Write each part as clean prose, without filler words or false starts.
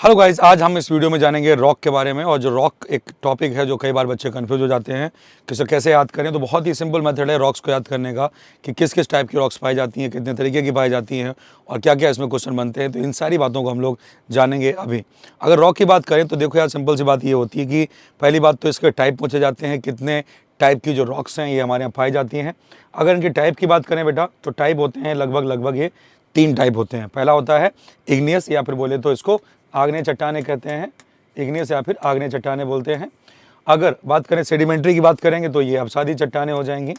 Hello guys, आज हम इस वीडियो में जानेंगे रॉक के बारे में। और जो रॉक एक टॉपिक है जो कई बार बच्चे कंफ्यूज हो जाते हैं कि सर कैसे याद करें। तो बहुत ही सिंपल मेथड है रॉक्स को याद करने का कि किस किस टाइप की रॉक्स पाई जाती हैं, कितने तरीके की पाई जाती हैं और क्या क्या इसमें क्वेश्चन बनते हैं। तो इन सारी बातों को हम लोग जानेंगे अभी। अगर रॉक की बात करें तो देखो यार, सिंपल सी बात ये होती है कि पहली बात तो इसके टाइप पूछे जाते हैं, कितने टाइप की जो रॉक्स हैं ये हमारे यहाँ पाई जाती हैं। अगर इनकी टाइप की बात करें बेटा तो टाइप होते हैं लगभग ये 3 टाइप होते हैं। पहला होता है इग्नियस, या फिर बोले तो इसको आग्नेय चट्टानें कहते हैं। इग्नियस या फिर आग्नेय चट्टानें बोलते हैं। अगर बात करें सेडिमेंट्री की बात करेंगे तो ये अवसादी चट्टानें हो जाएंगी।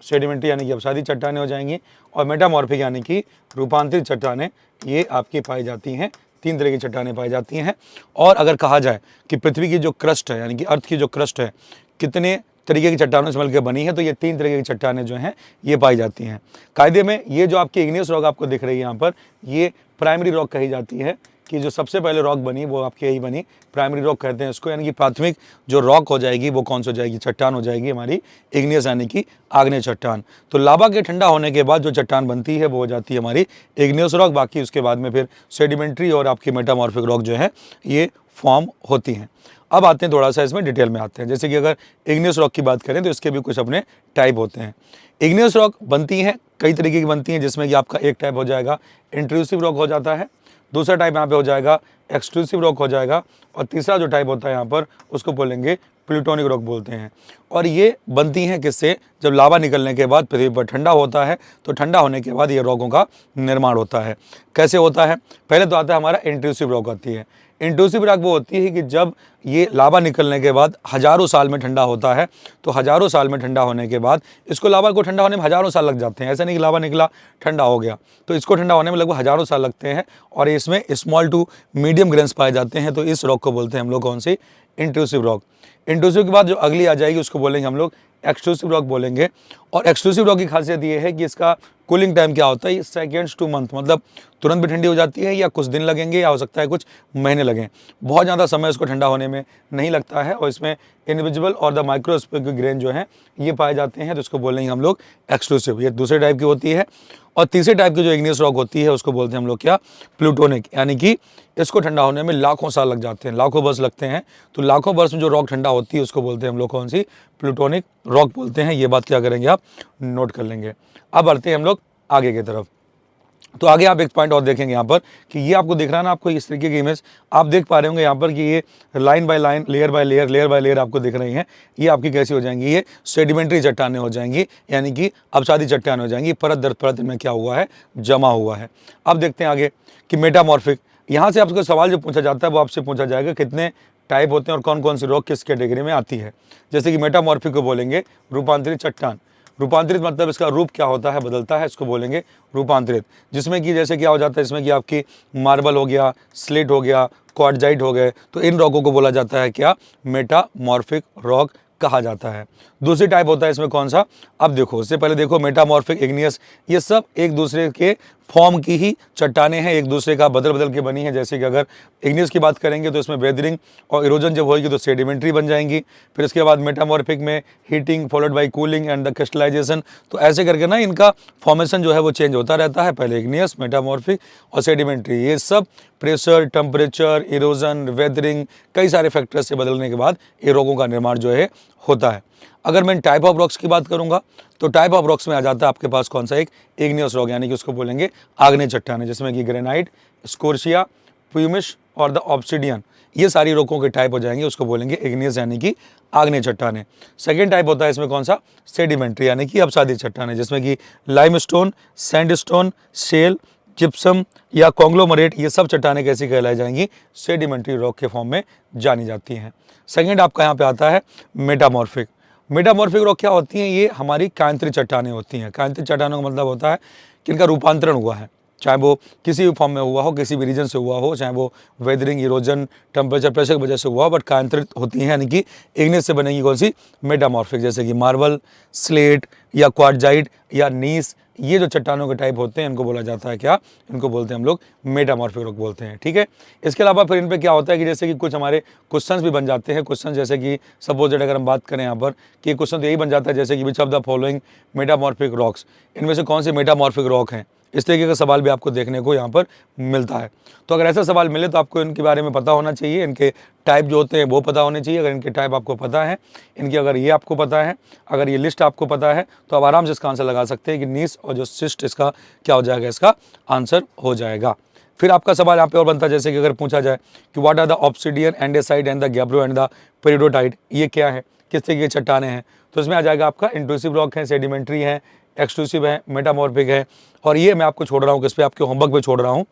सेडिमेंट्री यानी कि अवसादी चट्टानें हो जाएंगी। और मेटामॉर्फिक यानी कि रूपांतरित चट्टानें, ये आपकी पाई जाती हैं। 3 तरह की चट्टानें पाई जाती हैं। और अगर कहा जाए कि पृथ्वी की जो क्रस्ट है यानी कि अर्थ की जो क्रस्ट है कितने तरीके की चट्टानों से मिलकर बनी है, तो ये 3 तरीके की चट्टानें जो हैं ये पाई जाती हैं। कायदे में ये जो आपकी इग्नियस रॉक आपको दिख रही है यहाँ पर, ये प्राइमरी रॉक कही जाती है कि जो सबसे पहले रॉक बनी वो आपकी यही बनी, प्राइमरी रॉक कहते हैं इसको। यानी कि प्राथमिक जो रॉक हो जाएगी वो कौन सी हो जाएगी, चट्टान हो जाएगी हमारी इग्नियस यानी कि आग्नेय चट्टान। तो लावा के ठंडा होने के बाद जो चट्टान बनती है वो हो जाती है हमारी इग्नियस रॉक। बाकी उसके बाद में फिर सेडिमेंट्री और आपकी मेटामॉर्फिक रॉक जो है ये फॉर्म होती हैं। अब आते हैं थोड़ा सा इसमें डिटेल में आते हैं। जैसे कि अगर इग्नियस रॉक की बात करें तो इसके भी कुछ अपने टाइप होते हैं। इग्नियस रॉक बनती हैं कई तरीके की बनती हैं, जिसमें कि आपका एक टाइप हो जाएगा इंट्रूसिव रॉक हो जाता है, दूसरा टाइप यहाँ पे हो जाएगा एक्सक्लूसिव रॉक हो जाएगा, और तीसरा जो टाइप होता है यहाँ पर उसको बोलेंगे प्लूटोनिक रॉक बोलते हैं। और ये बनती हैं किससे, जब लावा निकलने के बाद पृथ्वी पर ठंडा होता है तो ठंडा होने के बाद ये रॉकों का निर्माण होता है। कैसे होता है, पहले तो आता है हमारा इंट्रूसिव रॉक आती है। इंट्रूसिव रॉक वो होती है कि जब ये लावा निकलने के बाद हज़ारों साल में ठंडा होता है, तो हज़ारों साल में ठंडा होने के बाद इसको लावा को ठंडा होने में हज़ारों साल लग जाते हैं। ऐसा नहीं कि लावा निकला ठंडा हो गया, तो इसको ठंडा होने में लगभग हज़ारों साल लगते हैं। और इसमें स्मॉल टू मीडियम ग्रेन्स पाए जाते हैं। तो इस रॉक को बोलते हैं हम लोग कौन सी, इंट्रूसिव रॉक। इंट्रूसिव के बाद जो अगली आ जाएगी उसको बोलेंगे हम लोग एक्सक्लूसिव रॉक बोलेंगे। और एक्सक्लूसिव रॉक की खासियत ये है कि इसका कूलिंग टाइम क्या होता है, सेकेंड्स टू मंथ, मतलब तुरंत भी ठंडी हो जाती है या कुछ दिन लगेंगे या हो सकता है कुछ महीने लगें। बहुत ज़्यादा समय इसको ठंडा होने में नहीं लगता है। और इसमें इनविजिबल और द माइक्रोस्कोपिक ग्रेन जो है ये पाए जाते हैं, तो इसको बोलेंगे हम लोग एक्सक्लूसिव। ये दूसरे टाइप की होती है। और तीसरे टाइप की जो इग्नियस रॉक होती है उसको बोलते हैं हम लोग क्या, प्लूटोनिक, यानी कि इसको ठंडा होने में लाखों साल लग जाते हैं, लाखों वर्ष लगते हैं। तो लाखों वर्ष में जो रॉक ठंडा होती है उसको बोलते हैं हम लोग कौन सी, प्लूटोनिक रॉक बोलते हैं। ये बात क्या करेंगे आप, नोट कर लेंगे। अब बढ़ते हैं हम लोग आगे की तरफ। तो आगे आप एक पॉइंट और देखेंगे यहाँ पर कि ये आपको दिख रहा है ना, आपको इस तरीके की इमेज आप देख पा रहे होंगे यहाँ पर कि ये line by line, layer by layer, layer by layer आपको दिख रही हैं। ये आपकी कैसी हो जाएंगी, ये सेडिमेंट्री चट्टानें हो जाएंगी, यानी कि अवसादी चट्टानें हो जाएंगी। परत दर परत इनमें क्या हुआ है, जमा हुआ है। अब देखते हैं आगे कि मेटामॉर्फिक। यहाँ से आपको सवाल जो पूछा जाता है वो आपसे पूछा जाएगा कितने टाइप होते हैं और कौन कौन सी रॉक किस कैटेगरी में आती है। जैसे कि मेटामॉर्फिक को बोलेंगे रूपांतरित चट्टान। रूपांतरित मतलब इसका रूप क्या होता है, बदलता है, इसको बोलेंगे रूपांतरित। जिसमें कि जैसे क्या हो जाता है, इसमें कि आपकी मार्बल हो गया, स्लेट हो गया, क्वार्टजाइट हो गए, तो इन रॉकों को बोला जाता है क्या, मेटामॉर्फिक रॉक कहा जाता है। दूसरी टाइप होता है इसमें कौन सा, अब देखो उससे पहले देखो मेटामॉर्फिक, इग्नियस, ये सब एक दूसरे के फॉर्म की ही चट्टानें हैं, एक दूसरे का बदल बदल के बनी है। जैसे कि अगर इग्नियस की बात करेंगे तो इसमें वेदरिंग और इरोजन जब होगी तो सेडिमेंट्री बन जाएंगी। फिर इसके बाद मेटामॉर्फिक में heating followed by cooling and the crystallisation. तो ऐसे करके ना इनका फॉर्मेशन जो है वो चेंज होता रहता है, पहले इग्नियस, मेटामॉर्फिक और सेडिमेंट्री। ये सब प्रेशर, टेम्परेचर, इरोजन, वेदरिंग, कई सारे फैक्टर्स से बदलने के बाद ये रॉकों का निर्माण जो है होता है। अगर मैं टाइप ऑफ रॉक्स की बात करूंगा तो टाइप ऑफ रॉक्स में आ जाता है आपके पास कौन सा, एक इग्नियस रॉक, यानी कि उसको बोलेंगे आग्नेय चट्टानें, जिसमें कि ग्रेनाइट, स्कोर्शिया, प्यूमिश और द ऑब्सिडियन, ये सारी रॉकों के टाइप हो जाएंगे, उसको बोलेंगे इग्नियस यानी कि आग्नेय चट्टानें। सेकेंड टाइप होता है इसमें कौन सा, सेडिमेंट्री, यानी कि अवसादी चट्टानें, जिसमें कि लाइमस्टोन, सैंडस्टोन, शेल, जिप्सम या कॉन्ग्लोमरेट, ये सब चट्टानें कैसी कहलाई जाएंगी, सेडिमेंट्री रॉक के फॉर्म में जानी जाती हैं। सेकेंड आपका यहाँ पे आता है मेटामॉर्फिक। मेटामॉर्फिक रॉक क्या होती हैं, ये हमारी कायांतरित चट्टानें होती हैं। कायांतरित चट्टानों का मतलब होता है कि इनका रूपांतरण हुआ है, चाहे वो किसी भी फॉर्म में हुआ हो, किसी भी रीजन से हुआ हो, चाहे वो वेदरिंग, इरोजन, टेम्परेचर, प्रेशर की वजह से हुआ हो, बट कायांतरित होती हैं, यानी कि इग्नियस से बनेगी कौन सी, मेटामॉर्फिक। जैसे कि मार्बल, स्लेट या क्वार्टजाइट या नीस, ये जो चट्टानों के टाइप होते हैं इनको बोला जाता है क्या, इनको बोलते हैं हम लोग मेटामॉर्फिक रॉक बोलते हैं। ठीक है, इसके अलावा फिर इन पे क्या होता है कि जैसे कि कुछ हमारे क्वेश्चंस भी बन जाते हैं। क्वेश्चन जैसे कि सपोज अगर हम बात करें यहाँ पर कि क्वेश्चन तो यही बन जाता है जैसे कि which of the following metamorphic rocks, इनमें से कौन से मेटामॉर्फिक रॉक हैं, इस तरीके का सवाल भी आपको देखने को यहाँ पर मिलता है। तो अगर ऐसा सवाल मिले तो आपको इनके बारे में पता होना चाहिए, इनके टाइप जो होते हैं वो पता होने चाहिए। अगर इनके टाइप आपको पता है, इनकी अगर ये आपको पता है, अगर ये लिस्ट आपको पता है, तो आप आराम से इसका आंसर लगा सकते हैं कि नीस और जो सिस्ट इसका क्या हो जाएगा, इसका आंसर हो जाएगा। फिर आपका सवाल यहाँ पे और बनता है, जैसे कि अगर पूछा जाए कि what are the obsidian andesite and the gabbro and the peridotite, ये क्या है, किस तरीके की चट्टाने हैं, तो इसमें आ जाएगा आपका इंट्रूसिव रॉक है, सेडिमेंट्री है, एक्सक्लूसिव है, मेटामॉर्फिक है। और ये मैं आपको छोड़ रहा हूँ, किस पे, आपके होमवर्क पे छोड़ रहा हूँ,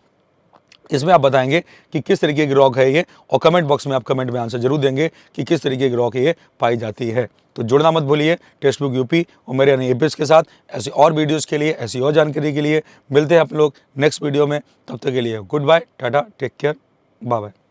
इसमें आप बताएंगे कि किस तरीके की रॉक है ये, और कमेंट बॉक्स में आप कमेंट में आंसर जरूर देंगे कि किस तरीके की रॉक ये पाई जाती है। तो जुड़ना मत भूलिए टेक्स्ट बुक यूपी और मेरे यानी एपिस के साथ। ऐसी और वीडियोस के लिए, ऐसी और जानकारी के लिए मिलते हैं आप लोग नेक्स्ट वीडियो में। तब तक के लिए good bye, tata, take care, bye bye.